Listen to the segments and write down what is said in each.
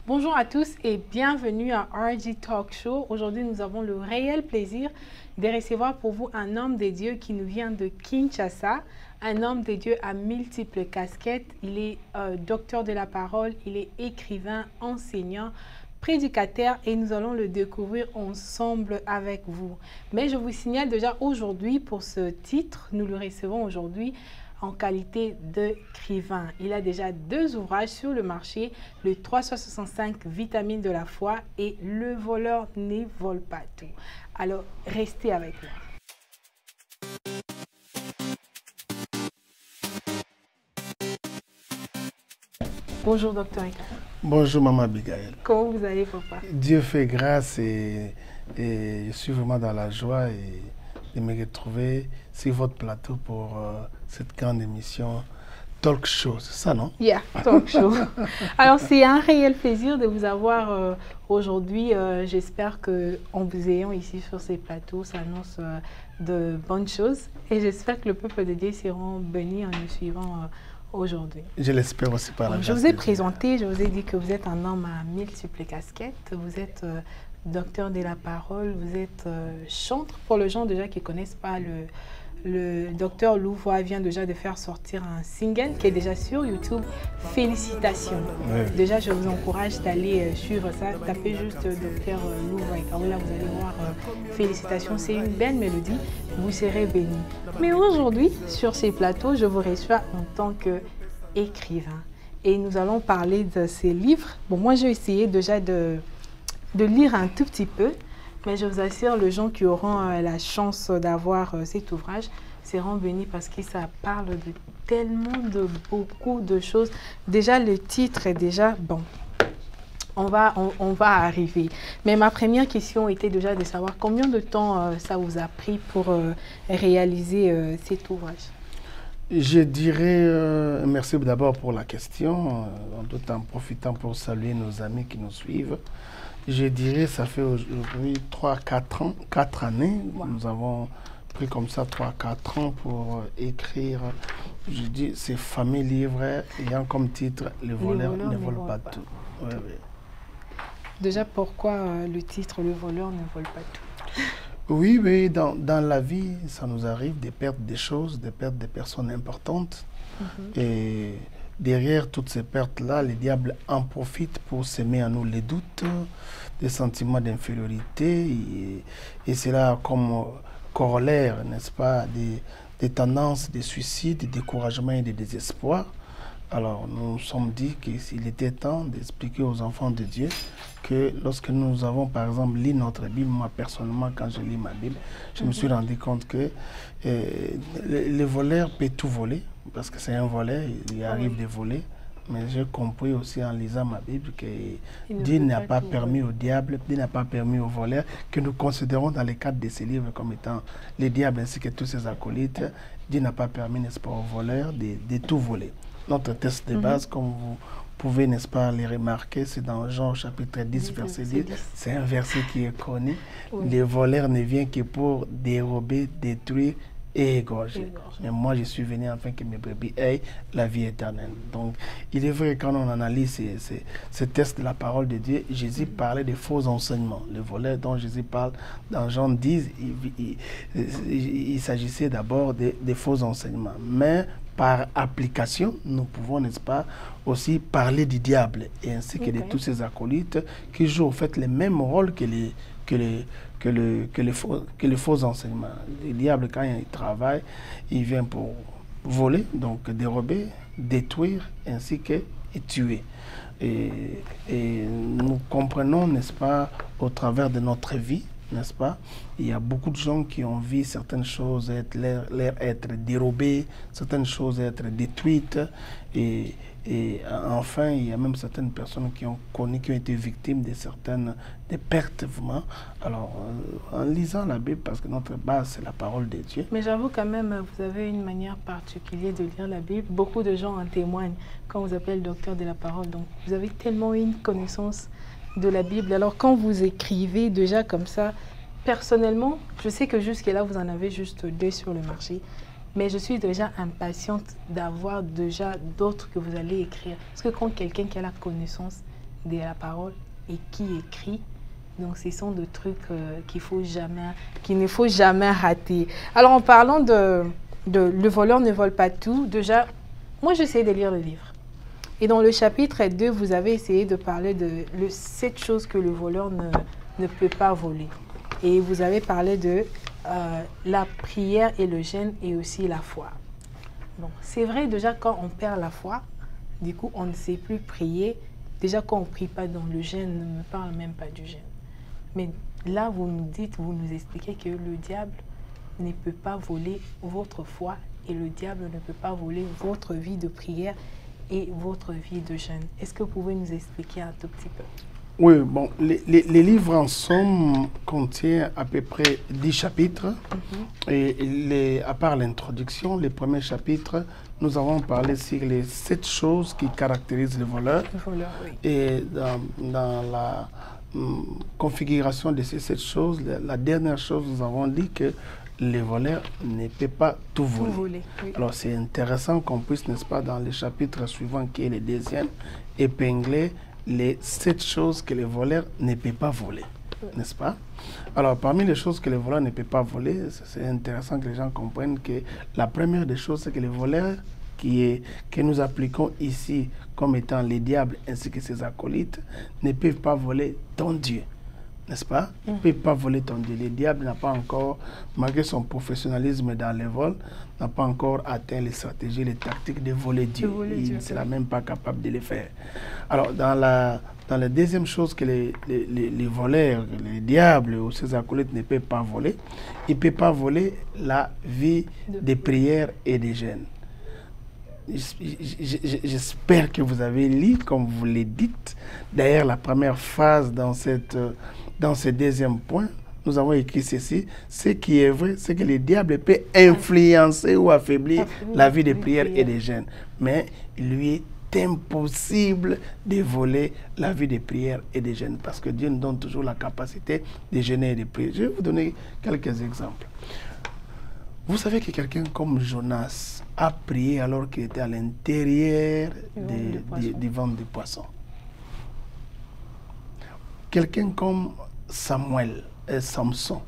Bonjour à tous et bienvenue à RG Talk Show. Aujourd'hui, nous avons le réel plaisir de recevoir pour vous un homme de Dieu qui nous vient de Kinshasa, un homme de Dieu à multiples casquettes. Il est docteur de la parole, il est écrivain, enseignant, prédicateur et nous allons le découvrir ensemble avec vous. Mais je vous signale déjà aujourd'hui pour ce titre, nous le recevons aujourd'hui en qualité d'écrivain. Il a déjà 2 ouvrages sur le marché, le 365 vitamines de la foi et le voleur ne vole pas tout. Alors, restez avec moi. Bonjour, docteur Eka. Bonjour, Maman Abigail. Comment vous allez, papa? Dieu fait grâce et je suis vraiment dans la joie de me retrouver sur votre plateau pour cette grande émission Talk Show. C'est ça, non? Yeah, Talk Show. Alors, c'est un réel plaisir de vous avoir aujourd'hui. J'espère qu'en vous ayant ici sur ces plateaux, ça annonce de bonnes choses. Et j'espère que le peuple de Dieu sera béni en nous suivant aujourd'hui. Je l'espère aussi par la grâce. Je vous ai présenté, je vous ai dit que vous êtes un homme à multiples casquettes. Vous êtes docteur de la parole, vous êtes chantre. Pour les gens déjà qui ne connaissent pas, le docteur Louvois vient déjà de faire sortir un single qui est déjà sur YouTube. Félicitations. Oui. Déjà, je vous encourage d'aller suivre ça. Tapez juste docteur Louvois. Là, vous allez voir félicitations. C'est une belle mélodie. Vous serez bénis. Mais aujourd'hui, sur ces plateaux, je vous reçois en tant qu'écrivain. Et nous allons parler de ces livres. Bon, moi, j'ai essayé déjà de lire un tout petit peu. Mais je vous assure, les gens qui auront la chance d'avoir cet ouvrage seront bénis parce que ça parle de tellement de beaucoup de choses. Déjà, le titre est déjà bon. On va arriver. Mais ma première question était déjà de savoir combien de temps ça vous a pris pour réaliser cet ouvrage. Je dirais, merci d'abord pour la question, en profitant pour saluer nos amis qui nous suivent. Je dirais, ça fait aujourd'hui 3-4 ans, 4 années. Wow. Nous avons pris comme ça 3-4 ans pour écrire, je dis, ces fameux livres ayant comme titre « Le voleur ne vole pas tout ». Ouais, ouais. Déjà, pourquoi le titre « Le voleur ne vole pas tout » ? Oui, mais dans la vie, ça nous arrive de perdre des choses, de perdre des personnes importantes. Et derrière toutes ces pertes-là, le diable en profite pour semer en nous les doutes, des sentiments d'infériorité, et c'est là comme corollaire, n'est-ce pas, des tendances de suicide, de découragement et de désespoir. Alors, nous nous sommes dit qu'il était temps d'expliquer aux enfants de Dieu que lorsque nous avons, par exemple, lu notre Bible, moi, personnellement, quand je lis ma Bible, je me suis rendu compte que le voleur peut tout voler, parce que c'est un voleur, il arrive de voler. Mais j'ai compris aussi en lisant ma Bible que Dieu n'a pas permis au diable, Dieu n'a pas permis au voleur, que nous considérons dans le cadre de ces livres comme étant le diable ainsi que tous ses acolytes, Dieu n'a pas permis, n'est-ce pas, au voleur de tout voler. Notre texte de base, comme vous pouvez, n'est-ce pas, les remarquer, c'est dans Jean chapitre 10, verset 10. C'est un verset qui est connu. Oui. Le voleur ne vient que pour dérober, détruire et égorger. Mais moi, je suis venu afin que mes brebis aient la vie éternelle. Donc, il est vrai que quand on analyse ces textes de la parole de Dieu, Jésus parlait de faux enseignements. Le voleur dont Jésus parle dans Jean 10, il s'agissait d'abord de faux enseignements. Mais par application, nous pouvons, n'est-ce pas, aussi parler du diable et ainsi que de tous ces acolytes qui jouent en fait le même rôle que les faux enseignements. Le diable, quand il travaille, il vient pour voler, donc dérober, détruire, ainsi que tuer. Et nous comprenons, n'est-ce pas, au travers de notre vie, n'est-ce pas? Il y a beaucoup de gens qui ont vu certaines choses être dérobées, certaines choses être détruites. Et enfin, il y a même certaines personnes qui ont connu, qui ont été victimes de certaines pertes, vraiment. Alors, en lisant la Bible, parce que notre base, c'est la parole de Dieu. Mais j'avoue quand même, vous avez une manière particulière de lire la Bible. Beaucoup de gens en témoignent quand vous appelez le docteur de la parole. Donc, vous avez tellement une connaissance de la Bible. Alors, quand vous écrivez déjà comme ça, personnellement, je sais que jusque-là, vous en avez juste 2 sur le marché. Mais je suis déjà impatiente d'avoir déjà d'autres que vous allez écrire. Parce que quand quelqu'un qui a la connaissance de la parole et qui écrit. Donc, ce sont des trucs qu'il ne faut jamais rater. Alors, en parlant de le voleur ne vole pas tout, déjà, moi, j'essaie de lire le livre. Et dans le chapitre 2, vous avez essayé de parler de 7 choses que le voleur ne peut pas voler. Et vous avez parlé de la prière et le jeûne et aussi la foi. Bon, c'est vrai, déjà, quand on perd la foi, du coup, on ne sait plus prier. Déjà, quand on ne prie pas dans le jeûne, ne me parle même pas du jeûne. Mais là, vous nous expliquez que le diable ne peut pas voler votre foi et le diable ne peut pas voler votre vie de prière et votre vie de jeûne. Est-ce que vous pouvez nous expliquer un tout petit peu? Oui, bon, les livres en somme contiennent à peu près 10 chapitres. Et à part l'introduction, les premiers chapitres, nous avons parlé sur les 7 choses qui caractérisent le voleur. Le voleur, oui. Et dans la configuration de ces 7 choses, la dernière chose, nous avons dit que les voleurs ne peuvent pas tout voler. Oui. Alors c'est intéressant qu'on puisse, n'est-ce pas, dans le chapitre suivant qui est le deuxième, épingler les 7 choses que les voleurs ne peuvent pas voler, n'est-ce pas? Alors parmi les choses que les voleurs ne peuvent pas voler, c'est intéressant que les gens comprennent que la première des choses, c'est que les voleurs que nous appliquons ici comme étant les diables ainsi que ses acolytes ne peuvent pas voler ton Dieu. N'est-ce pas? Il ne peut pas voler ton Dieu. Le diable n'a pas encore, malgré son professionnalisme dans les vols, n'a pas encore atteint les stratégies, les tactiques de voler Dieu. Il ne sera même pas capable de le faire. Alors, dans la deuxième chose que les voleurs, les diables ou ses acolytes ne peuvent pas voler, ils ne peuvent pas voler la vie de prière et de jeûne. J'espère que vous avez lu, comme vous le dites. D'ailleurs, la première phrase dans ce deuxième point, nous avons écrit ceci. Ce qui est vrai, c'est que le diable peut influencer ou affaiblir la vie de prière et de jeûne. Mais il lui est impossible de voler la vie de prière et de jeûne. Parce que Dieu nous donne toujours la capacité de jeûner et de prier. Je vais vous donner quelques exemples. Vous savez que quelqu'un comme Jonas a prié alors qu'il était à l'intérieur du ventre du poisson. Quelqu'un comme Samson,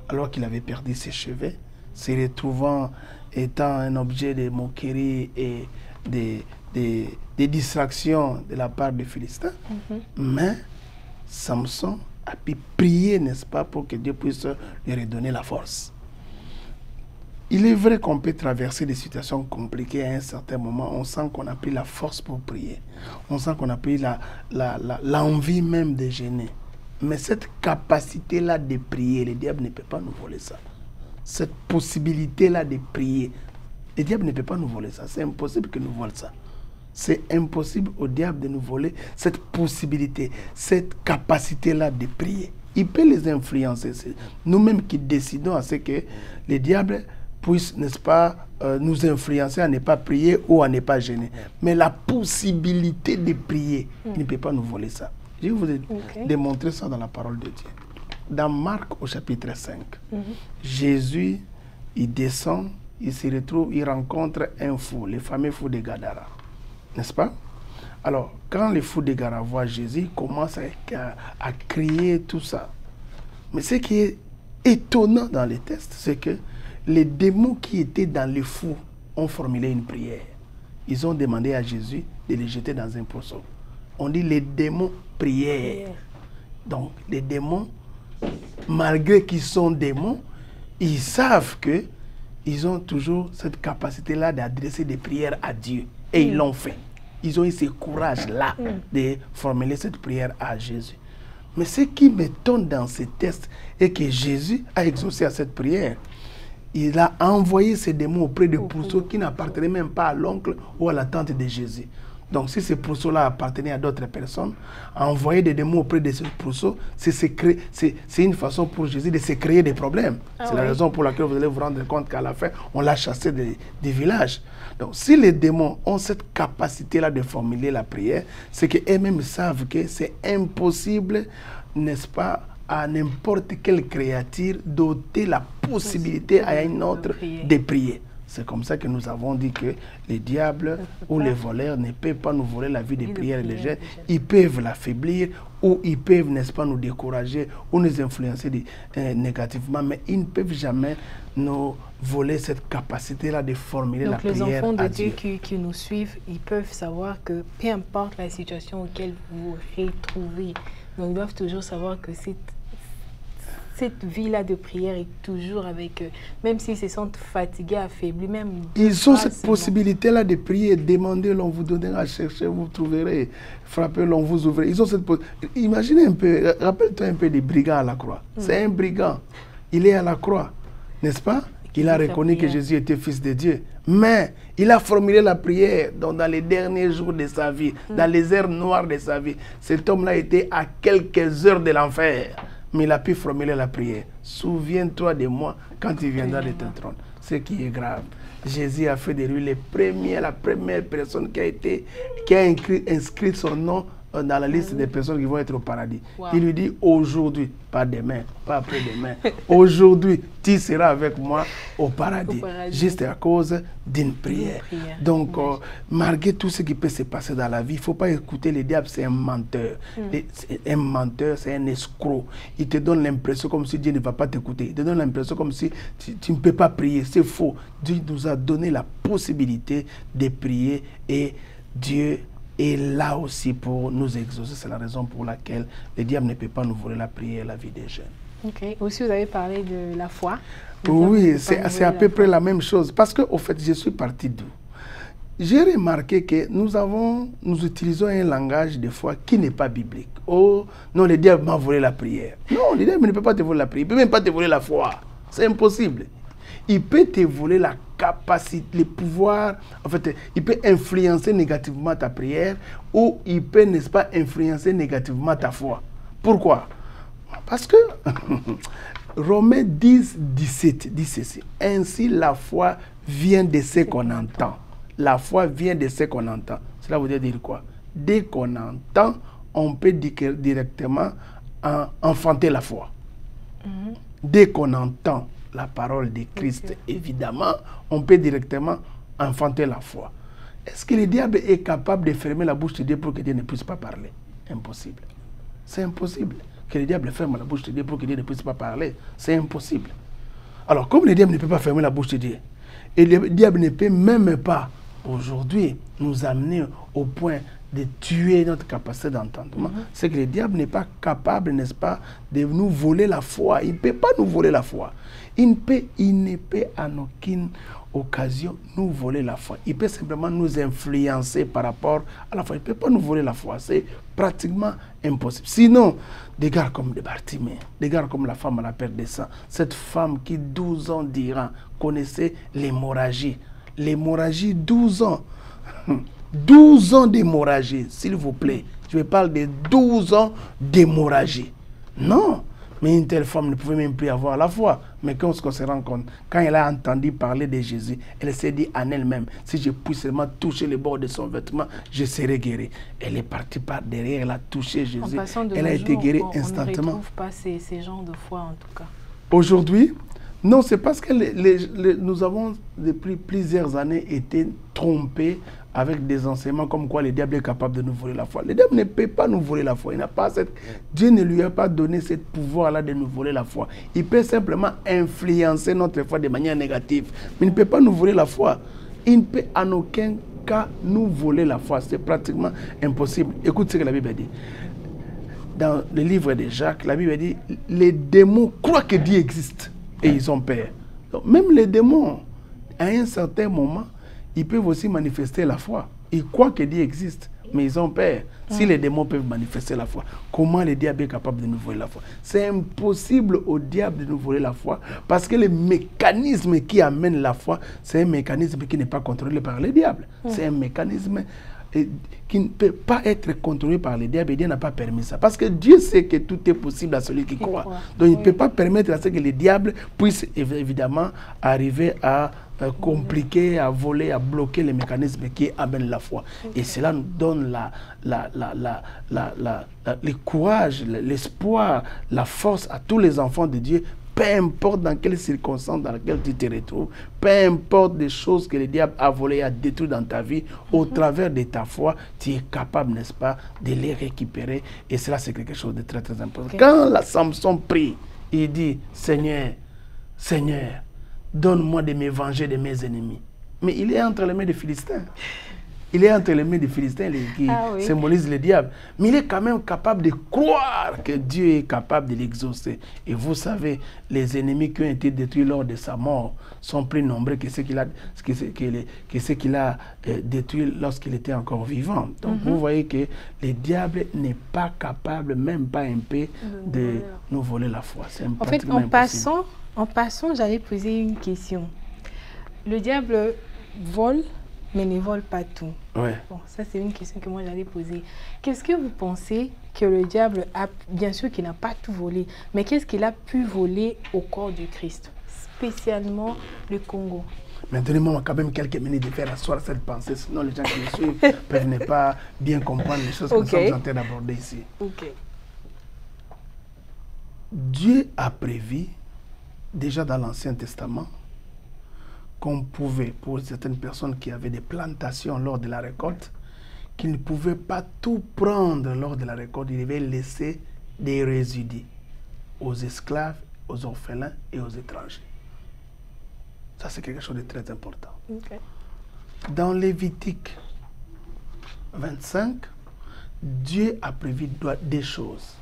alors qu'il avait perdu ses cheveux, se retrouvant étant un objet de moquerie et de distractions de la part des Philistins. Mais Samson a pu prier, n'est-ce pas, pour que Dieu puisse lui redonner la force. Il est vrai qu'on peut traverser des situations compliquées à un certain moment. On sent qu'on a pris la force pour prier. On sent qu'on a pris l'envie même de jeûner. Mais cette capacité-là de prier, le diable ne peut pas nous voler ça. Cette possibilité-là de prier, le diable ne peut pas nous voler ça. C'est impossible qu'il nous vole ça. C'est impossible au diable de nous voler cette possibilité, cette capacité-là de prier. Il peut les influencer. C'est nous-mêmes qui décidons à ce que le diable puisse, n'est-ce pas, nous influencer à ne pas prier ou à ne pas jeûner. Mais la possibilité de prier, il ne peut pas nous voler ça. Je vais vous démontrer ça dans la parole de Dieu. Dans Marc au chapitre 5, Jésus, il descend, il se retrouve, il rencontre un fou, le fameux fou de Gadara. N'est-ce pas? Alors, quand le fou de Gadara voit Jésus, il commence à crier tout ça. Mais ce qui est étonnant dans les textes, c'est que les démons qui étaient dans le fou ont formulé une prière. Ils ont demandé à Jésus de les jeter dans un poisson. On dit les démons prièrent. Donc, les démons, malgré qu'ils sont démons, ils savent qu'ils ont toujours cette capacité-là d'adresser des prières à Dieu. Et ils l'ont fait. Ils ont eu ce courage-là de formuler cette prière à Jésus. Mais ce qui m'étonne dans ces textes est que Jésus a exaucé à cette prière. Il a envoyé ces démons auprès de pourceaux qui n'appartenaient même pas à l'oncle ou à la tante de Jésus. Donc si ces pourceaux-là appartenaient à d'autres personnes, envoyer des démons auprès de ces pourceaux, c'est une façon pour Jésus de se créer des problèmes. C'est la raison pour laquelle vous allez vous rendre compte qu'à la fin, on l'a chassé des villages. Donc si les démons ont cette capacité-là de formuler la prière, c'est qu'eux-mêmes savent que c'est impossible, n'est-ce pas, à n'importe quelle créature d'ôter la possibilité à une autre de prier. C'est comme ça que nous avons dit que les diables ou les voleurs ne peuvent pas nous voler la vie des prières et des jeûnes. Ils peuvent l'affaiblir ou ils peuvent, n'est-ce pas, nous décourager ou nous influencer négativement, mais ils ne peuvent jamais nous voler cette capacité-là de formuler la prière à Dieu. Donc les enfants de Dieu qui nous suivent, ils peuvent savoir que peu importe la situation auquel vous vous retrouvez, donc ils doivent toujours savoir que cette vie-là de prière est toujours avec eux. Même s'ils se sentent fatigués, affaiblis, même... Ils ont cette possibilité-là de prier. Demandez, l'on vous donnera. Cherchez, vous trouverez. Frappez, l'on vous ouvrira. Ils ont cette possibilité. Imaginez un peu, rappelle-toi un peu des brigands à la croix. C'est un brigand. Il est à la croix, n'est-ce pas? Il a reconnu que Jésus était fils de Dieu. Mais il a formulé la prière dans les derniers jours de sa vie, dans les heures noires de sa vie. Cet homme-là était à quelques heures de l'enfer. Mais il a pu formuler la prière. Souviens-toi de moi quand il viendra de ton trône. Ce qui est grave. Jésus a fait de lui la première personne qui a inscrit son nom dans la liste des personnes qui vont être au paradis. Wow. Il lui dit aujourd'hui, pas demain, pas après-demain. Aujourd'hui, tu seras avec moi au paradis. Juste à cause d'une prière. Donc, malgré tout ce qui peut se passer dans la vie, il ne faut pas écouter le diable, c'est un menteur. Un menteur, c'est un escroc. Il te donne l'impression comme si Dieu ne va pas t'écouter. Il te donne l'impression comme si tu ne peux pas prier. C'est faux. Dieu nous a donné la possibilité de prier et Dieu est là aussi pour nous exaucer. C'est la raison pour laquelle le diable ne peut pas nous voler la prière et la vie des jeunes. Ok. Aussi, vous avez parlé de la foi. Oui, c'est à peu près la même chose. Parce que, au fait, je suis parti d'où? J'ai remarqué que nous utilisons un langage de foi qui n'est pas biblique. Oh, non, le diable m'a volé la prière. Non, le diable ne peut pas te voler la prière. Il ne peut même pas te voler la foi. C'est impossible. Il peut te voler la capacité, le pouvoir. En fait, il peut influencer négativement ta prière ou il peut, n'est-ce pas, influencer négativement ta foi. Pourquoi? Parce que Romains 10, 17 dit ceci. Ainsi, la foi vient de ce qu'on entend. La foi vient de ce qu'on entend. Cela veut dire quoi? Dès qu'on entend, on peut directement enfanter la foi. Dès qu'on entend la parole de Christ, évidemment, on peut directement enfanter la foi. Est-ce que le diable est capable de fermer la bouche de Dieu pour que Dieu ne puisse pas parler? Impossible. C'est impossible que le diable ferme la bouche de Dieu pour que Dieu ne puisse pas parler. C'est impossible. Alors, comme le diable ne peut pas fermer la bouche de Dieu, et le diable ne peut même pas, aujourd'hui, nous amener au point de tuer notre capacité d'entendement, c'est que le diable n'est pas capable, n'est-ce pas, de nous voler la foi. Il ne peut pas nous voler la foi. Il ne peut en aucune occasion nous voler la foi. Il peut simplement nous influencer par rapport à la foi. Il ne peut pas nous voler la foi. C'est pratiquement impossible. Sinon, des gars comme des Bartimée, des gars comme la femme à la perte de sang, cette femme qui 12 ans d'Iran connaissait l'hémorragie. L'hémorragie, 12 ans. 12 ans d'hémorragie, s'il vous plaît. Je parle de 12 ans d'hémorragie. Non, mais une telle femme ne pouvait même plus avoir la foi. Mais quand on se rend compte, quand elle a entendu parler de Jésus, elle s'est dit en elle-même, si je puis seulement toucher le bord de son vêtement, je serai guérie. Elle est partie par derrière, elle a touché Jésus. Elle a été guérie instantanément. On ne retrouve pas ces genres de foi en tout cas. Aujourd'hui, non, c'est parce que nous avons depuis plusieurs années été trompés avec des enseignements comme quoi le diable est capable de nous voler la foi. Le diable ne peut pas nous voler la foi. Il n'a pas Dieu ne lui a pas donné ce pouvoir-là de nous voler la foi. Il peut simplement influencer notre foi de manière négative. Mais il ne peut pas nous voler la foi. Il ne peut en aucun cas nous voler la foi. C'est pratiquement impossible. Écoute ce que la Bible dit. Dans le livre de Jacques, la Bible dit, les démons croient que Dieu existe et ils ont peur. Donc, même les démons, à un certain moment, ils peuvent aussi manifester la foi. Ils croient que Dieu existe, mais ils ont peur. Si les démons peuvent manifester la foi, comment le diable est capable de nous voler la foi? C'est impossible au diable de nous voler la foi parce que le mécanisme qui amène la foi, c'est un mécanisme qui n'est pas contrôlé par le diable. C'est un mécanisme qui ne peut pas être contrôlé par le diable et Dieu n'a pas permis ça. Parce que Dieu sait que tout est possible à celui qui croit. Donc il ne peut pas permettre à ce que le diable puisse évidemment arriver à compliquer, à voler, à bloquer les mécanismes qui amènent la foi. Et cela nous donne le courage, l'espoir, la force à tous les enfants de Dieu peu importe dans quelles circonstances dans lesquelles tu te retrouves, peu importe des choses que le diable a volées, a détruites dans ta vie, au travers de ta foi, tu es capable, n'est-ce pas, de les récupérer. Et cela, c'est quelque chose de très, très important. Okay. Quand la Samson prie, il dit, Seigneur, Seigneur, donne-moi de me venger de mes ennemis. Mais il est entre les mains des Philistins. Il est entre les mains des Philistins qui symbolisent le diable. Mais il est quand même capable de croire que Dieu est capable de l'exaucer. Et vous savez, les ennemis qui ont été détruits lors de sa mort sont plus nombreux que ceux qu'il a détruits lorsqu'il était encore vivant. Donc vous voyez que le diable n'est pas capable, même pas un peu, de nous voler la foi. En fait, en passant, j'allais poser une question. Le diable vole, mais ne vole pas tout. Ouais. Bon, ça c'est une question que moi j'allais poser. Qu'est-ce que vous pensez que le diable a, bien sûr qu'il n'a pas tout volé, mais qu'est-ce qu'il a pu voler au corps du Christ, spécialement le Congo? Mais donnez-moi quand même quelques minutes de faire asseoir cette pensée, sinon les gens qui me suivent peuvent ne pas bien comprendre les choses que nous sommes en train d'aborder ici. Dieu a prévu, déjà dans l'Ancien Testament, qu'on pouvait, pour certaines personnes qui avaient des plantations lors de la récolte, qu'ils ne pouvaient pas tout prendre lors de la récolte, ils devaient laisser des résidus aux esclaves, aux orphelins et aux étrangers. Ça, c'est quelque chose de très important. Dans Lévitique 25, Dieu a prévu des choses.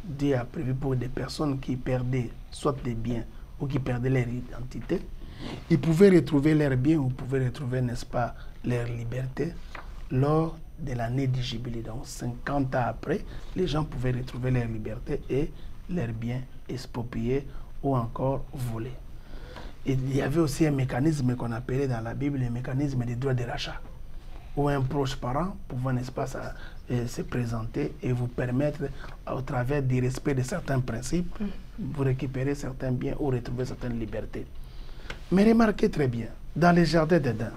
Dieu a prévu pour des personnes qui perdaient soit des biens ou qui perdaient leur identité, ils pouvaient retrouver leurs biens ou pouvaient retrouver, n'est-ce pas, leur liberté lors de l'année du Jubilé. Donc 50 ans après, les gens pouvaient retrouver leur liberté et leurs biens expropriés ou encore volés. Et il y avait aussi un mécanisme qu'on appelait dans la Bible le mécanisme des droits de rachat, où un proche parent pouvait, n'est-ce pas, se présenter et vous permettre, au travers du respect de certains principes, vous récupérer certains biens ou retrouver certaines libertés. Mais remarquez très bien, dans les jardins d'Éden,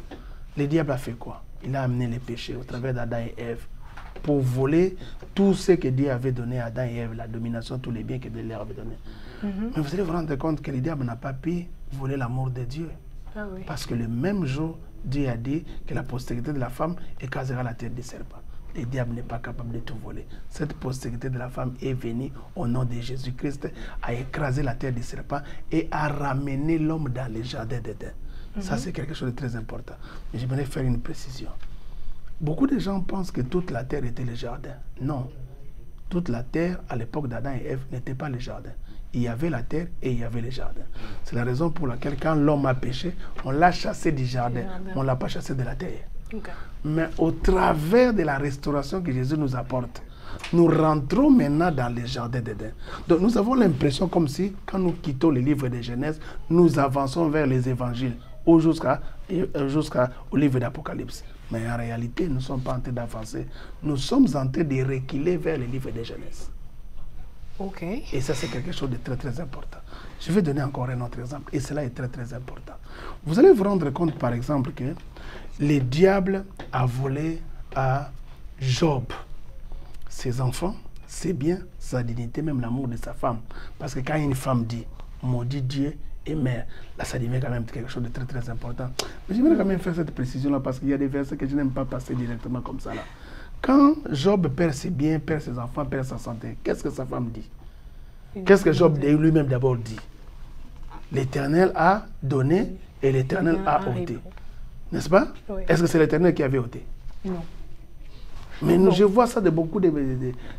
le diable a fait quoi? Il a amené les péchés au travers d'Adam et Ève pour voler tout ce que Dieu avait donné à Adam et Ève, la domination, tous les biens que Dieu leur avait donnés. Mais vous allez vous rendre compte que le diable n'a pas pu voler l'amour de Dieu. Parce que le même jour, Dieu a dit que la postérité de la femme écrasera la tête des serpents. Le diable n'est pas capable de tout voler. Cette postérité de la femme est venue au nom de Jésus-Christ à écraser la tête des serpents et à ramener l'homme dans les jardins d'Éden. Ça, c'est quelque chose de très important. Mais j'aimerais faire une précision. Beaucoup de gens pensent que toute la terre était le jardin. Non. Toute la terre, à l'époque d'Adam et Ève, n'était pas le jardin. Il y avait la terre et il y avait le jardin. C'est la raison pour laquelle, quand l'homme a péché, on l'a chassé du jardin. On ne l'a pas chassé de la terre. Mais au travers de la restauration que Jésus nous apporte, nous rentrons maintenant dans les jardins d'Éden. Donc nous avons l'impression comme si, quand nous quittons le livre de Genèse, nous avançons vers les évangiles ou jusqu'au livre d'Apocalypse. Mais en réalité, nous ne sommes pas en train d'avancer. Nous sommes en train de reculer vers le livre de Genèse. Et ça, c'est quelque chose de très, très important. Je vais donner encore un autre exemple. Et cela est très, très important. Vous allez vous rendre compte, par exemple, que le diable a volé à Job ses enfants, ses biens, sa dignité, même l'amour de sa femme. Parce que quand une femme dit « maudit Dieu et mère », là, ça devient quand même quelque chose de très, très important. Mais j'aimerais quand même faire cette précision-là parce qu'il y a des versets que je n'aime pas passer directement comme ça. Là. Quand Job perd ses biens, perd ses enfants, perd sa santé, qu'est-ce que sa femme dit? Qu'est-ce que Job lui-même d'abord dit? L'Éternel a donné et l'Éternel a ôté. N'est-ce pas? Est-ce que c'est l'Éternel qui avait ôté? Non. Mais je vois ça de beaucoup de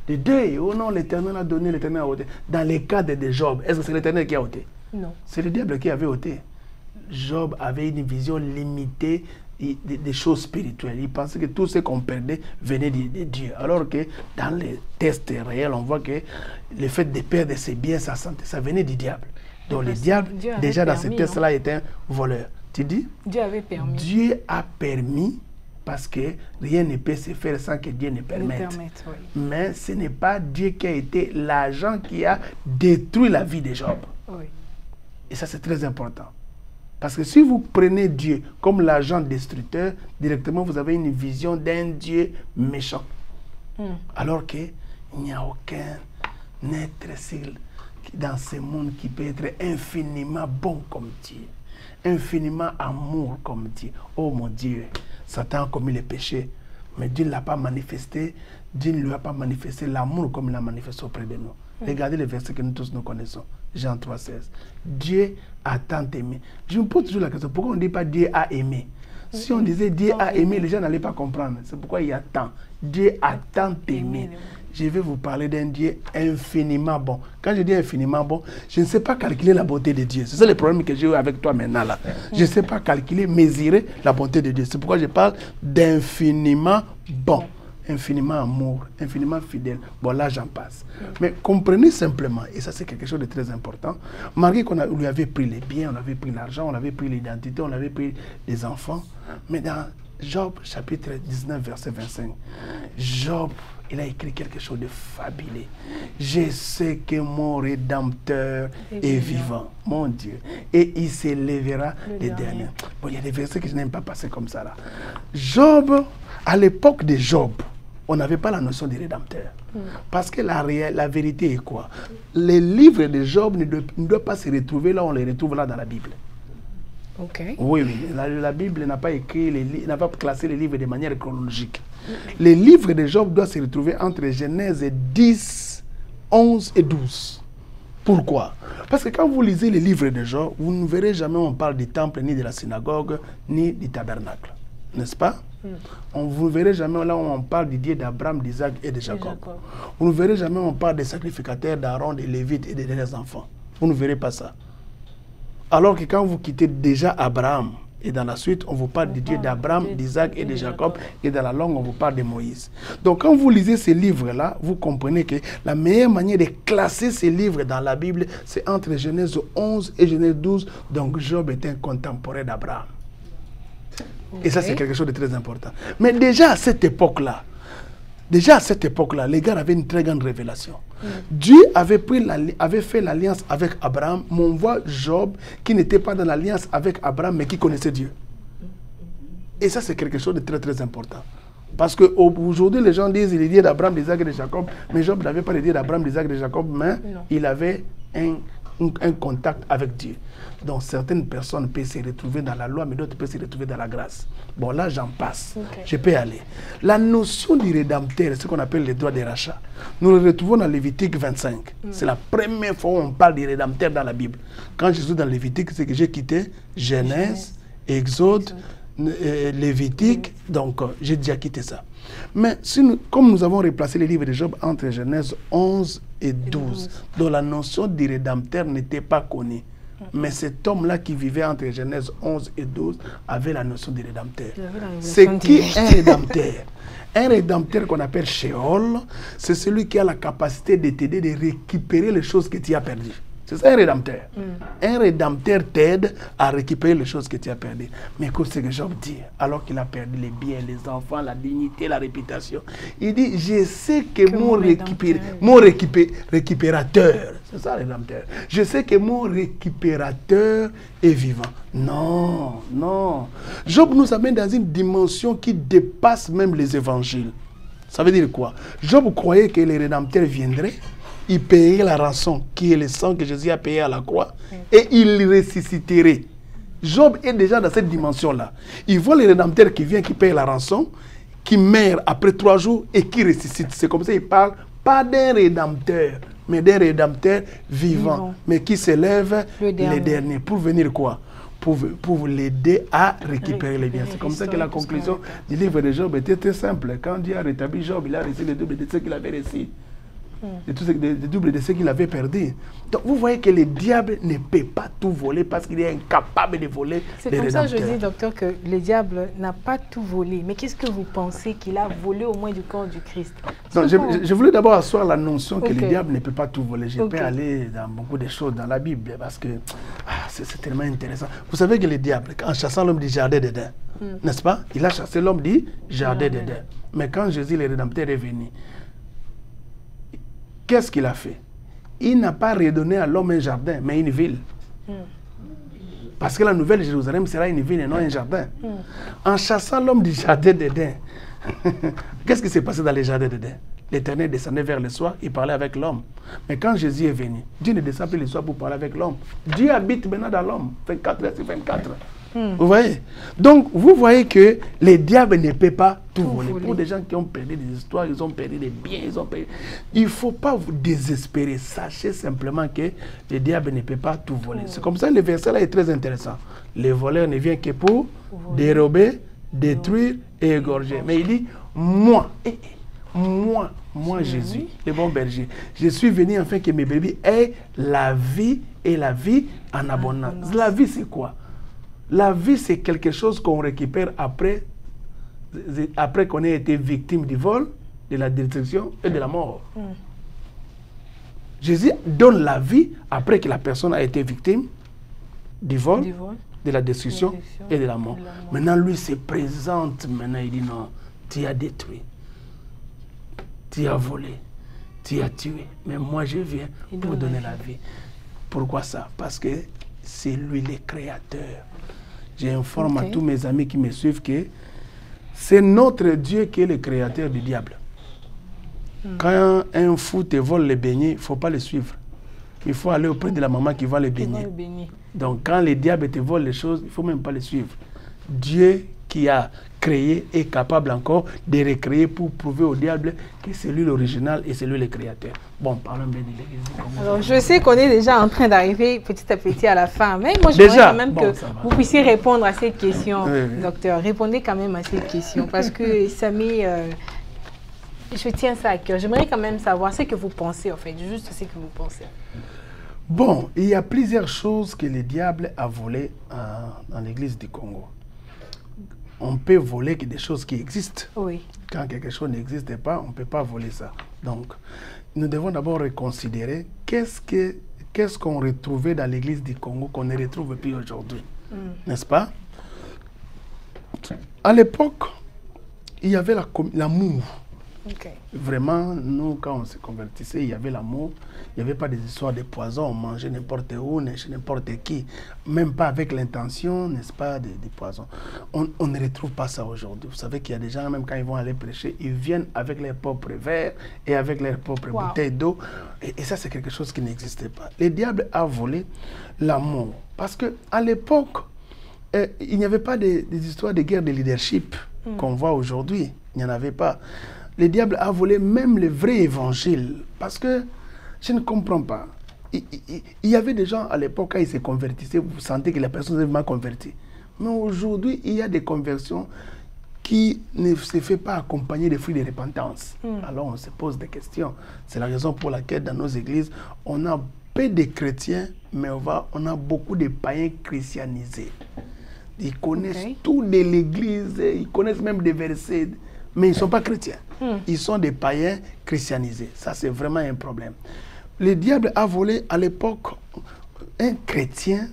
deuil. Oh non, l'Éternel a donné, l'Éternel a ôté. Dans les cas de Job, est-ce que c'est l'Éternel qui a ôté? Non. C'est le diable qui avait ôté. Job avait une vision limitée des choses spirituelles. Il pensait que tout ce qu'on perdait venait de Dieu. Alors que dans les tests réels, on voit que le fait de perdre ses biens, sa santé, ça venait du diable. Donc le diable, déjà dans ces tests-là, était un voleur. Tu dis? Dieu avait permis. Dieu a permis parce que rien ne peut se faire sans que Dieu ne permette. Mais ce n'est pas Dieu qui a été l'agent qui a détruit la vie de Job. Et ça, c'est très important. Parce que si vous prenez Dieu comme l'agent destructeur, directement, vous avez une vision d'un Dieu méchant. Alors qu'il n'y a aucun être dans ce monde qui peut être infiniment bon comme Dieu, infiniment amour comme Dieu. Oh mon Dieu, Satan a commis le péché, mais Dieu ne l'a pas manifesté, Dieu ne lui a pas manifesté l'amour comme il l'a manifesté auprès de nous. Regardez le verset que nous tous nous connaissons, Jean 3,16. Dieu a tant aimé. Je me pose toujours la question, pourquoi on ne dit pas Dieu a aimé? Si on disait Dieu a aimé, les gens n'allaient pas comprendre. C'est pourquoi il y a tant. Dieu a tant aimé. Je vais vous parler d'un Dieu infiniment bon. Quand je dis infiniment bon, je ne sais pas calculer la bonté de Dieu. C'est ça le problème que j'ai eu avec toi maintenant là. Je ne sais pas calculer, mesurer la bonté de Dieu. C'est pourquoi je parle d'infiniment bon, infiniment amour, infiniment fidèle. Bon, là j'en passe. Mais comprenez simplement, et ça c'est quelque chose de très important, malgré qu'on lui avait pris les biens, on avait pris l'argent, on avait pris l'identité, on avait pris les enfants, mais dans Job chapitre 19 verset 25, Job, il a écrit quelque chose de fabuleux. Je sais que mon Rédempteur est vivant, mon Dieu, et il s'élèvera le dernier. Bon, il y a des versets que je n'aime pas passer comme ça là. Job, à l'époque de Job, on n'avait pas la notion du Rédempteur. Parce que la vérité est quoi? Les livres de Job ne doivent pas se retrouver là, on les retrouve là dans la Bible. Okay. Oui, oui. La Bible n'a pas écrit, n'a pas classé les livres de manière chronologique. Les livres de Job doivent se retrouver entre Genèse 10, 11 et 12. Pourquoi? Parce que quand vous lisez les livres de Job, vous ne verrez jamais où on parle du temple, ni de la synagogue, ni du tabernacle. N'est-ce pas? Vous ne verrez jamais là où on parle du Dieu d'Abraham, d'Isaac et de Jacob. Vous ne verrez jamais où on parle des sacrificateurs d'Aaron, des Lévites et des derniers enfants. Vous ne verrez pas ça. Alors que quand vous quittez déjà Abraham, et dans la suite, on vous parle du Dieu d'Abraham, d'Isaac et de Jacob, et dans la langue, on vous parle de Moïse. Donc quand vous lisez ces livres-là, vous comprenez que la meilleure manière de classer ces livres dans la Bible, c'est entre Genèse 11 et Genèse 12. Donc Job est un contemporain d'Abraham. Et ça, c'est quelque chose de très important. Mais déjà à cette époque-là, les gars avaient une très grande révélation. Dieu avait fait l'alliance avec Abraham, mais on voit Job qui n'était pas dans l'alliance avec Abraham, mais qui connaissait Dieu. Et ça, c'est quelque chose de très très important. Parce qu'aujourd'hui, les gens disent, il est Dieu d'Abraham, d'Isaac et de Jacob, mais Job n'avait pas le Dieu d'Abraham, d'Isaac et de Jacob, mais il avait un contact avec Dieu. Donc certaines personnes peuvent se retrouver dans la loi, mais d'autres peuvent se retrouver dans la grâce. Bon, là j'en passe. Je peux aller. La notion du Rédempteur, ce qu'on appelle les droits de rachat, nous le retrouvons dans Lévitique 25. C'est la première fois où on parle du Rédempteur dans la Bible. Quand je suis dans Lévitique, c'est que j'ai quitté Genèse, Exode, Lévitique, donc j'ai déjà quitté ça. Mais comme nous avons replacé les livres de Job entre Genèse 11 et 12, dont la notion du Rédempteur n'était pas connue. Mais cet homme-là qui vivait entre Genèse 11 et 12 avait la notion du Rédempteur. C'est qui un Rédempteur? Un Rédempteur qu'on appelle Sheol, c'est celui qui a la capacité de t'aider de récupérer les choses que tu as perdues. C'est ça un Rédempteur. Un Rédempteur t'aide à récupérer les choses que tu as perdues. Mais écoute ce que Job dit, alors qu'il a perdu les biens, les enfants, la dignité, la réputation. Il dit, je sais que mon récupérateur, c'est ça le Rédempteur, je sais que mon récupérateur est vivant. Non, non. Job nous amène dans une dimension qui dépasse même les évangiles. Ça veut dire quoi? Job croyait que les Rédempteurs viendraient, il payerait la rançon qui est le sang que Jésus a payé à la croix et il ressusciterait. Job est déjà dans cette dimension-là. Il voit les Rédempteurs qui viennent, qui payent la rançon, qui meurent après 3 jours et qui ressuscitent. C'est comme ça qu'il parle, pas d'un Rédempteur, mais d'un Rédempteur vivant, mais qui s'élève le dernier. Pour venir quoi? Pour l'aider à récupérer les biens. C'est comme ça que la conclusion du livre de Job était très simple. Quand Dieu a rétabli Job, il a reçu le double de ce qu'il avait reçu. Le double de ce qu'il avait perdu. Donc vous voyez que le diable ne peut pas tout voler parce qu'il est incapable de voler. C'est comme ça que je dis, docteur, que le diable n'a pas tout volé. Mais qu'est-ce que vous pensez qu'il a volé au moins du corps du Christ? Non, je voulais d'abord asseoir la notion que le diable ne peut pas tout voler. Je peux aller dans beaucoup de choses dans la Bible parce que c'est tellement intéressant. Vous savez que le diable, en chassant l'homme du jardin d'Éden, n'est-ce pas? Il a chassé l'homme du jardin d'Éden. Mais quand Jésus le Rédempteur est venu, qu'est-ce qu'il a fait? Il n'a pas redonné à l'homme un jardin, mais une ville. Parce que la nouvelle Jérusalem sera une ville et non un jardin. En chassant l'homme du jardin d'Éden, qu'est-ce qui s'est passé dans les jardins d'Éden? l'Éternel descendait vers le soir, il parlait avec l'homme. Mais quand Jésus est venu, Dieu ne descend plus le soir pour parler avec l'homme. Dieu habite maintenant dans l'homme, 24 heures sur 24. Vous voyez? Donc, vous voyez que les diables ne peuvent pas tout voler. Pour des gens qui ont perdu des histoires, ils ont perdu des biens, ils ont perdu... Il ne faut pas vous désespérer. Sachez simplement que les diables ne peuvent pas tout voler. C'est comme ça, le verset là est très intéressant. Les voleurs ne viennent que pour dérober, détruire et égorger. Mais il dit, moi, Jésus, le bon berger, je suis venu afin que mes brebis aient la vie et la vie en abondance. La vie, c'est quoi? La vie, c'est quelque chose qu'on récupère après qu'on ait été victime du vol, de la destruction et de la mort. Jésus donne la vie après que la personne a été victime du vol, de la destruction et de la mort. Maintenant, lui se présente, maintenant il dit non, tu as détruit, tu as volé, tu as tué, mais moi je viens pour donner la vie. Pourquoi ça? Parce que c'est lui le créateur. J'informe à tous mes amis qui me suivent que c'est notre Dieu qui est le créateur du diable. Quand un fou te vole les beignets, il ne faut pas le suivre. Il faut aller auprès de la maman qui va les baigner. Donc quand les diables te volent les choses, il ne faut même pas les suivre. Dieu qui a créé est capable encore de recréer pour prouver au diable que c'est lui l'original et c'est lui le créateur. Bon, parlons bien de l'Église. Alors, je sais qu'on est déjà en train d'arriver petit à petit à la fin, mais moi je voudrais quand même que vous puissiez répondre à cette question, docteur. Répondez quand même à cette question, parce que ça met... je tiens ça à cœur. J'aimerais quand même savoir ce que vous pensez, en fait, juste ce que vous pensez. Bon, il y a plusieurs choses que le diable a volées dans l'Église du Congo. On peut voler que des choses qui existent. Oui. Quand quelque chose n'existe pas, on ne peut pas voler ça. Donc, nous devons d'abord reconsidérer qu'est-ce qu'on retrouvait dans l'Église du Congo qu'on ne retrouve plus aujourd'hui. N'est-ce pas? À l'époque, il y avait l'amour. Vraiment, nous, quand on se convertissait, il y avait l'amour. Il n'y avait pas des histoires de poison. On mangeait n'importe où, chez n'importe qui. Même pas avec l'intention, n'est-ce pas, des poisons. On ne retrouve pas ça aujourd'hui. Vous savez qu'il y a des gens, même quand ils vont aller prêcher, ils viennent avec leurs propres verres et avec leurs propres bouteilles d'eau. Et ça, c'est quelque chose qui n'existait pas. Le diable a volé l'amour. Parce qu'à l'époque, il n'y avait pas des histoires de guerre de leadership qu'on voit aujourd'hui. Il n'y en avait pas. Le diable a volé même le vrai évangile. Parce que je ne comprends pas. Il y avait des gens à l'époque, quand ils se convertissaient, vous sentez que la personne est vraiment convertie. Mais aujourd'hui, il y a des conversions qui ne se fait pas accompagner des fruits de repentance. Alors on se pose des questions. C'est la raison pour laquelle dans nos églises, on a peu de chrétiens, mais on a beaucoup de païens christianisés. Ils connaissent tout de l'église, ils connaissent même des versets, mais ils ne sont pas chrétiens. Ils sont des païens christianisés. Ça, c'est vraiment un problème. Le diable a volé à l'époque un chrétien.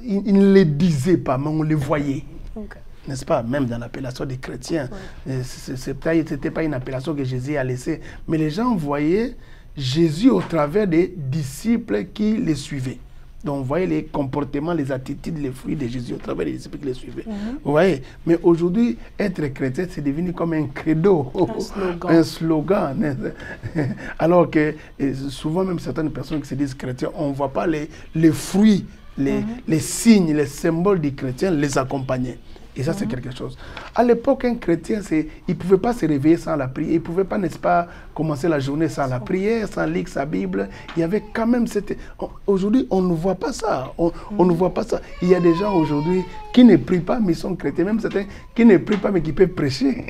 Il ne le disait pas, mais on le voyait. N'est-ce pas? Même dans l'appellation des chrétiens. Ce n'était pas une appellation que Jésus a laissée. Mais les gens voyaient Jésus au travers des disciples qui le suivaient. Donc, vous voyez les comportements, les attitudes, les fruits de Jésus au travers des disciples qui les suivaient. Vous voyez? Mais aujourd'hui, être chrétien, c'est devenu comme un credo, un slogan. Alors que souvent, même certaines personnes qui se disent chrétiens, on ne voit pas les fruits, les signes, les symboles du chrétien les accompagner. Et ça, c'est quelque chose. À l'époque, un chrétien, il ne pouvait pas se réveiller sans la prière. Il ne pouvait pas, n'est-ce pas, commencer la journée sans la prière, sans lire sa Bible. Il y avait quand même cette... Aujourd'hui, on ne voit pas ça. On ne voit pas ça. Il y a des gens aujourd'hui qui ne prient pas, mais ils sont chrétiens. Même certains qui ne prient pas, mais qui peuvent prêcher.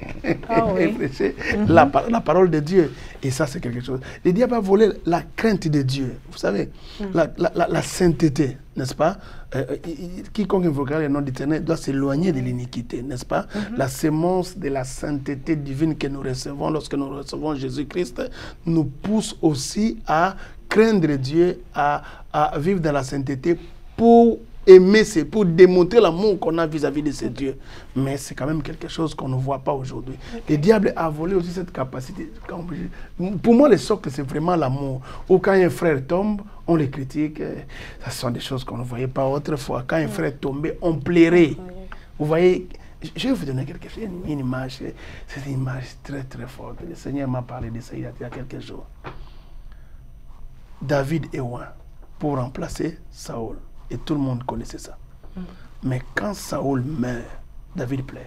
Prêcher la parole de Dieu. Et ça, c'est quelque chose. Le diable a volé la crainte de Dieu. Vous savez, la sainteté, n'est-ce pas? Quiconque invoquera le nom d'Éternel doit s'éloigner de l'iniquité, n'est-ce pas? La sémence de la sainteté divine que nous recevons lorsque nous recevons Jésus-Christ nous pousse aussi à craindre Dieu, à vivre dans la sainteté pour aimer, pour démontrer l'amour qu'on a vis-à-vis de ce Dieu. Mais c'est quand même quelque chose qu'on ne voit pas aujourd'hui. Le diable a volé aussi cette capacité. Pour moi, le socle, c'est vraiment l'amour. Ou quand un frère tombe, on le critique. Ce sont des choses qu'on ne voyait pas autrefois. Quand un frère tombait, on plairait. Vous voyez, Je vais vous donner quelque chose, une image, c'est une image très très forte. Le Seigneur m'a parlé de ça il y a quelques jours. David est loin pour remplacer Saül. Et tout le monde connaissait ça. Mais quand Saül meurt, David pleure.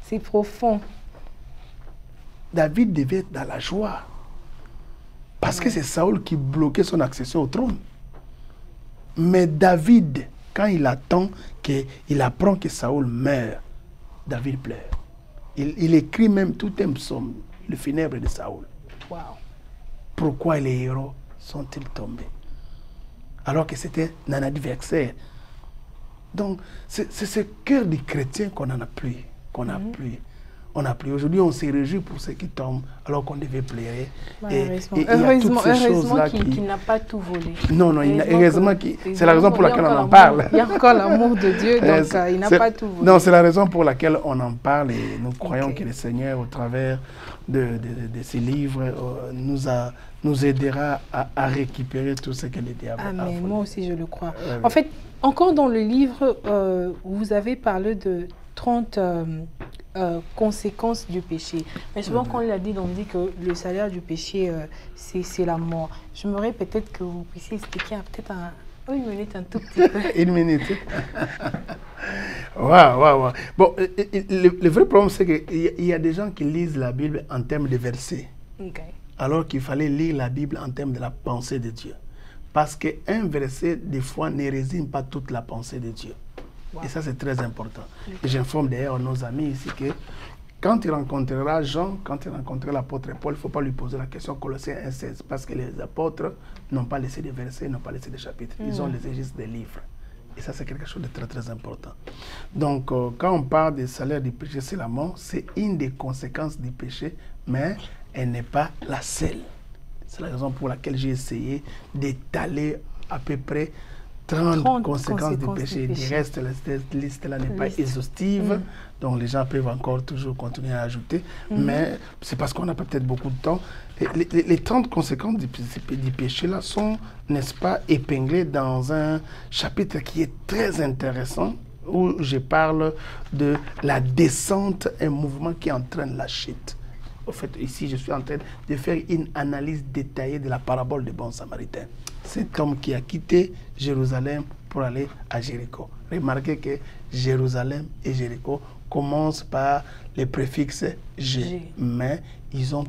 C'est profond. David devait être dans la joie. Parce que c'est Saül qui bloquait son accession au trône. Mais David, quand il attend, il apprend que Saül meurt, David pleure. Il écrit même tout un psaume, le funèbre de Saül. Wow. Pourquoi les héros sont-ils tombés? Alors que c'était un adversaire. Donc, c'est ce cœur du chrétien qu'on en a plus. Qu'on a plus. On a plus. Aujourd'hui, on se réjouit pour ceux qui tombent alors qu'on devait pleurer. Heureusement qu'il n'a pas tout volé. Non, heureusement c'est la raison pour laquelle on en parle. Il y a encore l'amour de Dieu, donc il n'a pas tout volé. Non, c'est la raison pour laquelle on en parle et nous croyons que le Seigneur, au travers de ces livres, nous aidera à récupérer tout ce que le diable a volé. Moi aussi, je le crois. En fait, encore dans le livre, vous avez parlé de 30 conséquences du péché. Mais souvent, quand on l'a dit, on dit que le salaire du péché, c'est la mort. J'aimerais peut-être que vous puissiez expliquer peut-être une minute, un tout petit peu. Une minute. Waouh. Bon, le vrai problème, c'est qu'il y a des gens qui lisent la Bible en termes de versets. Alors qu'il fallait lire la Bible en termes de la pensée de Dieu. Parce qu'un verset, des fois, ne résume pas toute la pensée de Dieu. Et ça, c'est très important. Et j'informe d'ailleurs nos amis ici que quand il rencontrera Jean, quand il rencontrera l'apôtre Paul, il ne faut pas lui poser la question Colossiens 1,16. Parce que les apôtres n'ont pas laissé des versets, n'ont pas laissé des chapitres. Ils ont laissé juste des livres. Et ça, c'est quelque chose de très, très important. Donc, quand on parle du salaire du péché, c'est la mort. C'est une des conséquences du péché, mais elle n'est pas la seule. C'est la raison pour laquelle j'ai essayé d'étaler à peu près 30 conséquences du péché. Du reste, cette liste-là n'est pas exhaustive. Donc, les gens peuvent encore toujours continuer à ajouter. Mais c'est parce qu'on n'a pas peut-être beaucoup de temps. Et les 30 conséquences du péché-là sont, n'est-ce pas, épinglées dans un chapitre qui est très intéressant, où je parle de la descente, un mouvement qui entraîne la chute. En fait, ici, je suis en train de faire une analyse détaillée de la parabole du bon samaritain. Cet homme qui a quitté Jérusalem pour aller à Jéricho. Remarquez que Jérusalem et Jéricho commencent par les préfixes G. Mais ils ont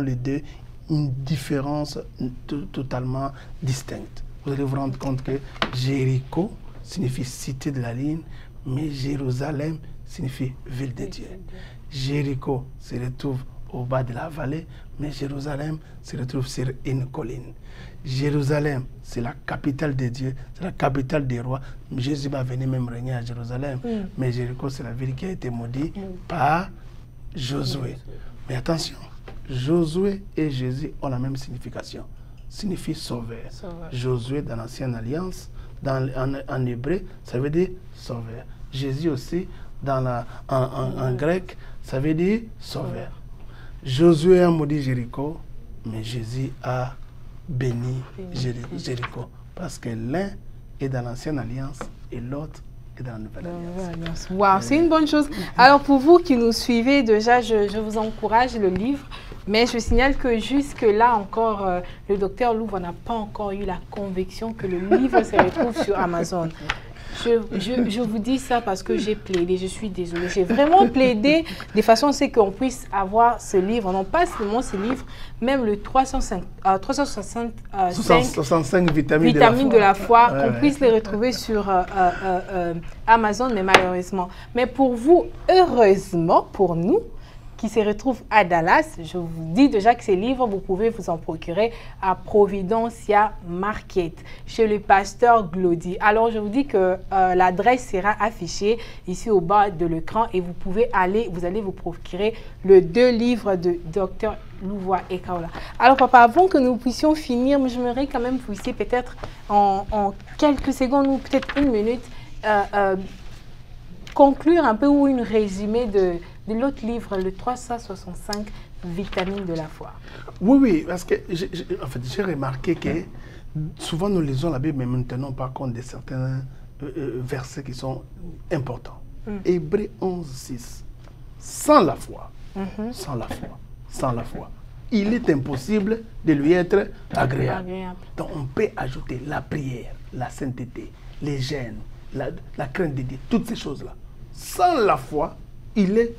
les deux une différence totalement distincte. Vous allez vous rendre compte que Jéricho signifie cité de la ligne, mais Jérusalem signifie ville de Dieu. Jéricho se retrouve au bas de la vallée, mais Jérusalem se retrouve sur une colline. Jérusalem, c'est la capitale de Dieu, c'est la capitale des rois. Jésus va venir même régner à Jérusalem, mais Jéricho, c'est la ville qui a été maudite par Josué. Mais attention, Josué et Jésus ont la même signification. Signifie sauveur. Josué, dans l'Ancienne Alliance, en hébreu, ça veut dire sauveur. Jésus aussi, en grec, ça veut dire sauveur. Josué a maudit Jéricho, mais Jésus a béni Jéricho. Parce que l'un est dans l'Ancienne Alliance et l'autre est dans la Nouvelle Alliance. Wow, c'est une bonne chose. Alors pour vous qui nous suivez, déjà, je vous encourage le livre. Mais je signale que jusque-là encore, le docteur Louvois n'a pas encore eu la conviction que le livre se retrouve sur Amazon. Je vous dis ça parce que j'ai plaidé, je suis désolée. J'ai vraiment plaidé de façon à ce qu'on puisse avoir ce livre. Non pas seulement ce livre, même le 365 vitamines de la foi, qu'on puisse les retrouver sur Amazon, mais malheureusement. Mais pour vous, heureusement pour nous, qui se retrouve à Dallas, je vous dis déjà que ces livres, vous pouvez vous en procurer à Providencia Market, chez le pasteur Glody. Alors, je vous dis que l'adresse sera affichée ici au bas de l'écran et vous pouvez vous allez vous procurer les 2 livres de Dr. Louvois et Kaola. Alors, papa, avant que nous puissions finir, j'aimerais quand même que vous puissiez peut-être en quelques secondes ou peut-être une minute conclure un peu ou une résumé de l'autre livre, le 365 vitamines de la foi. Oui, parce que en fait, j'ai remarqué que souvent nous lisons la Bible, mais nous ne tenons pas compte de certains versets qui sont importants. Hébreux 11, 6. Sans la foi, sans la foi, sans la foi, il est impossible de lui être agréable. Donc on peut ajouter la prière, la sainteté, les jeûnes, la crainte de Dieu, toutes ces choses-là. Sans la foi, il est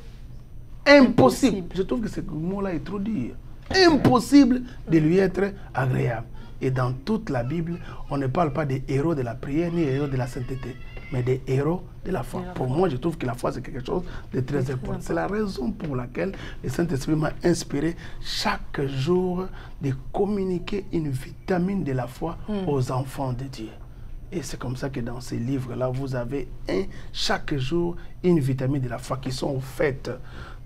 impossible. Je trouve que ce mot-là est trop dur. Impossible de lui être agréable. Et dans toute la Bible, on ne parle pas des héros de la prière ni des héros de la sainteté, mais des héros de la foi. Pour moi, je trouve que la foi, c'est quelque chose de très important. C'est la raison pour laquelle le Saint-Esprit m'a inspiré chaque jour de communiquer une vitamine de la foi aux enfants de Dieu. Et c'est comme ça que dans ces livres-là, vous avez chaque jour une vitamine de la foi qui sont faites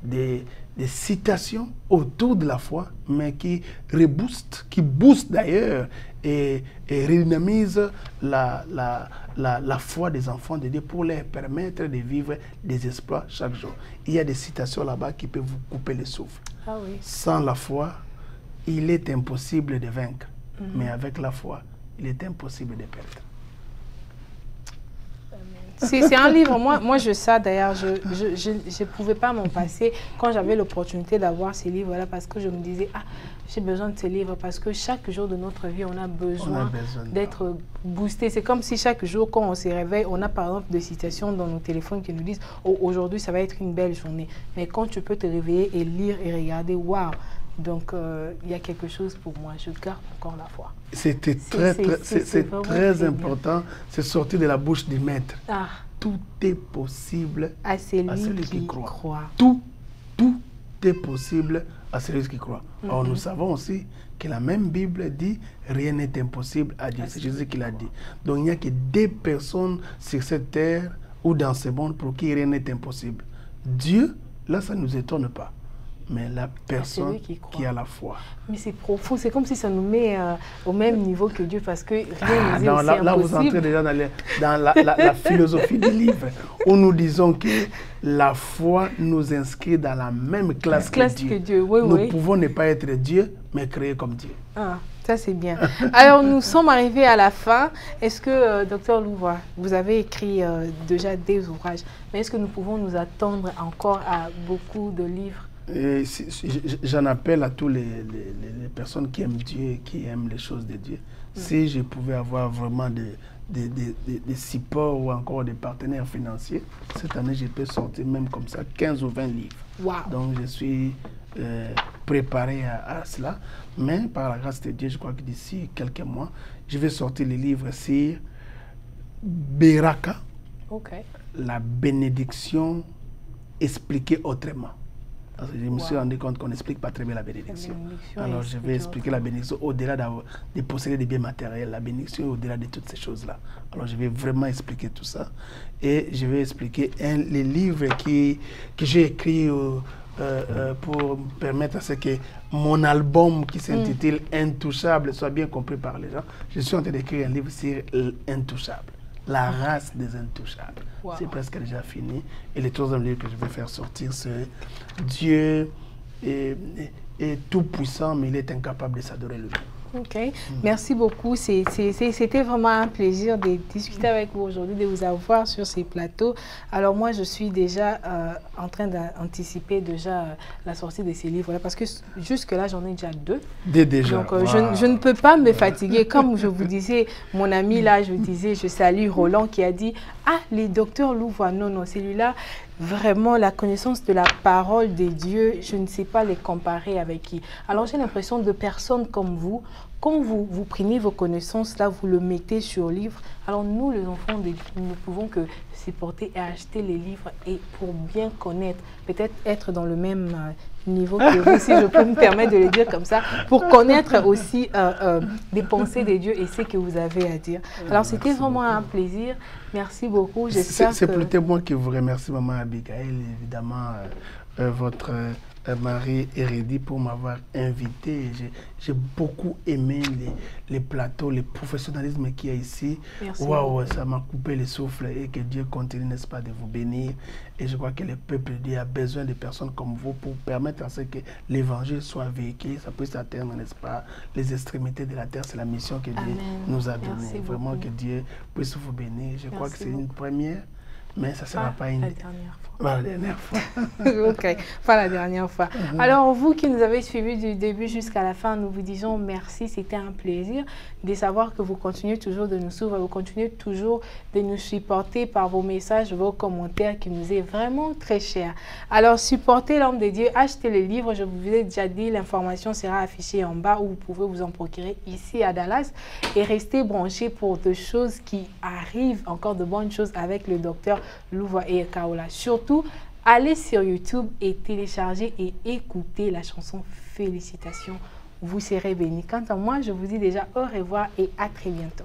des citations autour de la foi, mais qui reboostent, qui boostent d'ailleurs et redynamisent la foi des enfants de Dieu pour leur permettre de vivre des exploits chaque jour. Il y a des citations là-bas qui peuvent vous couper le souffle. Ah oui. Sans la foi, il est impossible de vaincre, mais avec la foi, il est impossible de perdre. C'est un livre, moi je sais d'ailleurs, je ne pouvais pas m'en passer quand j'avais l'opportunité d'avoir ces livres-là parce que je me disais, ah, j'ai besoin de ces livres parce que chaque jour de notre vie, on a besoin d'être boosté. C'est comme si chaque jour, quand on se réveille, on a par exemple des citations dans nos téléphones qui nous disent, oh, aujourd'hui ça va être une belle journée. Mais quand tu peux te réveiller et lire et regarder, waouh! Donc, il y a quelque chose pour moi. Je garde encore la foi. C'est très important. C'est sorti de la bouche du maître. Ah. Tout est possible à celui qui croit. Tout est possible à celui qui croit. Or, nous savons aussi que la même Bible dit « Rien n'est impossible à Dieu ». C'est Jésus qui l'a dit. Donc, il n'y a que 2 personnes sur cette terre ou dans ce monde pour qui rien n'est impossible. Dieu, là, ça ne nous étonne pas. Mais la personne qui a la foi. Mais c'est profond, c'est comme si ça nous met au même niveau que Dieu, parce que rien n'est aussi là, impossible. Vous entrez déjà dans la philosophie du livre, où nous disons que la foi nous inscrit dans la même classe que Dieu. Oui, nous pouvons ne pas être Dieu, mais créer comme Dieu. Ah, ça c'est bien. Alors nous sommes arrivés à la fin. Est-ce que, Dr Louvois, vous avez écrit déjà des ouvrages, mais est-ce que nous pouvons nous attendre encore à beaucoup de livres? J'en appelle à tous les personnes qui aiment Dieu et qui aiment les choses de Dieu. Si je pouvais avoir vraiment des supports ou encore des partenaires financiers, cette année, je peux sortir même comme ça 15 ou 20 livres. Wow. Donc, je suis préparé à cela. Mais par la grâce de Dieu, je crois que d'ici quelques mois, je vais sortir les livres sur Beraka, la bénédiction expliquée autrement. Parce que je me suis rendu compte qu'on n'explique pas très bien la bénédiction. Alors je vais expliquer la bénédiction au-delà de posséder des biens matériels, la bénédiction au-delà de toutes ces choses-là. Alors je vais vraiment expliquer tout ça. Et je vais expliquer les livres que j'ai écrits pour permettre à ce que mon album qui s'intitule Intouchable soit bien compris par les gens. Je suis en train d'écrire un livre sur Intouchable. La race des intouchables. Wow. C'est presque déjà fini. Et le 3e livre que je vais faire sortir, c'est Dieu est tout puissant, mais il est incapable de s'adorer lui-même. Ok, merci beaucoup. C'était vraiment un plaisir de discuter avec vous aujourd'hui, de vous avoir sur ces plateaux. Alors moi, je suis déjà en train d'anticiper déjà la sortie de ces livres-là, parce que jusque-là, j'en ai déjà 2. Déjà. Donc je ne peux pas me fatiguer. Comme je vous disais, mon ami là, je salue Roland qui a dit « Ah, les docteurs Louvois, non, celui-là, vraiment la connaissance de la parole de Dieu, je ne sais pas les comparer avec qui. » Alors j'ai l'impression de personnes comme vous, quand vous prenez vos connaissances là, vous le mettez sur livre. Alors nous, les enfants, nous ne pouvons que supporter et acheter les livres et pour bien connaître, peut-être être dans le même niveau que vous, si je peux me permettre de le dire comme ça, pour connaître aussi des pensées de Dieu et ce que vous avez à dire. Alors c'était vraiment un plaisir. Merci beaucoup. C'est plutôt moi qui vous remercie, Maman Abigail. Évidemment, votre mari Héredi pour m'avoir invité. J'ai beaucoup aimé les plateaux, le professionnalisme qu'il y a ici. Waouh, ça m'a coupé le souffle et que Dieu continue, n'est-ce pas, de vous bénir. Et je crois que le peuple de Dieu a besoin de personnes comme vous pour permettre à ce que l'évangile soit véhiculé, ça puisse atteindre, n'est-ce pas, les extrémités de la terre. C'est la mission que Dieu nous a donnée. Vraiment que Dieu puisse vous bénir. Je crois que c'est une première. Mais ça ne sera pas une... La dernière fois. Voilà, la dernière fois. Ok, pas la dernière fois. Alors, vous qui nous avez suivis du début jusqu'à la fin, nous vous disons merci. C'était un plaisir de savoir que vous continuez toujours de nous suivre, vous continuez toujours de nous supporter par vos messages, vos commentaires qui nous est vraiment très chers. Alors, supportez l'homme de Dieu, achetez le livre. Je vous ai déjà dit, l'information sera affichée en bas où vous pouvez vous en procurer ici à Dallas et restez branchés pour de choses qui arrivent, encore de bonnes choses avec le docteur Louvois et Kaola. Surtout, allez sur YouTube et téléchargez et écoutez la chanson Félicitations. Vous serez bénis. Quant à moi, je vous dis déjà au revoir et à très bientôt.